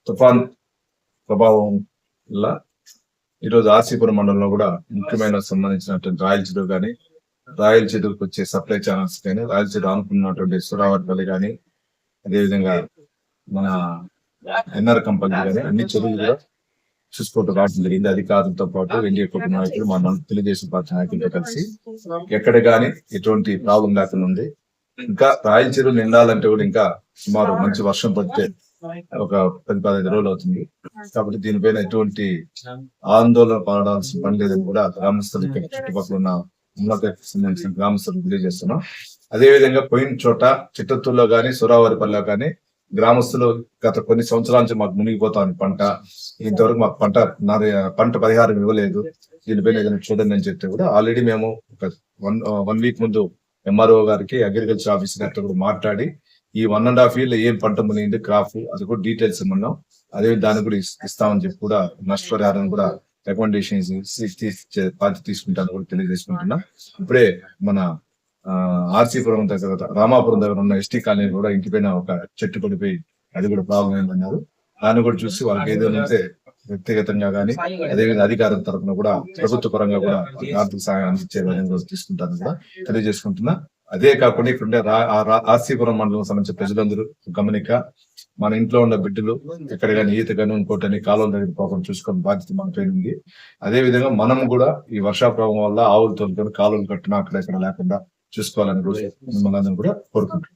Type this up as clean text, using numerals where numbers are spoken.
తుఫాన్ ప్రభావం వల్ల ఈరోజు ఆర్సీపురం మండలంలో కూడా ముఖ్యమైన సంబంధించినటువంటి రాయలసీమ కానీ రాయలసీమకు వచ్చే సప్లై ఛానల్స్ కానీ రాయలసీమ అనుకున్నటువంటి సురావరిపల్లి కానీ అదేవిధంగా మన ఎన్ఆర్ కంపెనీ కానీ అన్ని చెరువులు కూడా చూసుకోవడం రావడం జరిగింది. అధికారులతో పాటు ఎన్డీఏ కుటుంబ నాయకులు మన తెలుగుదేశం పార్టీ నాయకులతో కలిసి ఎక్కడ కానీ ఎటువంటి ప్రాబ్లం లేకుండా ఉంది. ఇంకా రాయల చెరువు నిండాలంటే కూడా ఇంకా సుమారు మంచి వర్షం పడితే ఒక 10-15 రోజులు అవుతుంది. కాబట్టి దీనిపైన ఎటువంటి ఆందోళన పడాల్సిన పని లేదని కూడా గ్రామస్తులు చుట్టుపక్కల ఉన్న సంబంధించిన గ్రామస్తులు తెలియజేస్తున్నాం. అదేవిధంగా పోయిన చోట చిట్టత్తూరులో కానీ సురావారిపల్లిలో కానీ గ్రామస్తులు గత కొన్ని సంవత్సరాల నుంచి మాకు మునిగిపోతాం పంట, ఇంతవరకు మాకు పంట పరిహారం ఇవ్వలేదు, దీనిపైన ఏదైనా చూడండి అని చెప్తే కూడా ఆల్రెడీ మేము ఒక 1 వీక్ ముందు ఎంఆర్ఓ గారికి అగ్రికల్చర్ ఆఫీసర్ గారితో కూడా మాట్లాడి ఈ 1.5 year ఏం పంట మునిగింది క్రాప్ అది కూడా డీటెయిల్స్ ఇమ్మన్నాం. అదే దాన్ని కూడా ఇస్తామని చెప్పి కూడా నష్టపరిహారం కూడా రికమెండేషన్ బాధ్యత తీసుకుంటాను కూడా తెలియజేసుకుంటున్నా. ఇప్పుడే మన ఆర్సీపురం దగ్గర రామాపురం దగ్గర ఉన్న ఎస్టీ కాలనీ కూడా ఇంటిపైన ఒక చెట్టు పడిపోయి అది కూడా ప్రాబ్లం అయిందన్నారు. దాన్ని కూడా చూసి వాళ్ళకి ఏదైనా ఉంటే వ్యక్తిగతంగా కానీ అదేవిధంగా అధికారుల తరఫున కూడా ప్రభుత్వ పరంగా కూడా ఆర్థిక సహాయం అందించే విధంగా తీసుకుంటారని కూడా తెలియజేసుకుంటున్నా. అదే కాకుండా ఇక్కడ ఆర్సీపురం మండలం సంబంధించిన ప్రజలందరూ గమనిక మన ఇంట్లో ఉన్న బిడ్డలు ఎక్కడ కానీ ఈత కానీ ఇంకోటని కాలువల దగ్గర పోకుండా చూసుకునే బాధ్యత మన పైన ఉంది. అదే విధంగా మనం కూడా ఈ వర్షాప్రభావం వల్ల ఆవులు తోలుకొని కాలువలు కట్టినా అక్కడ లేకుండా చూసుకోవాలని కూడా మిమ్మల్ని అందరూ కూడా కోరుకుంటున్నాం.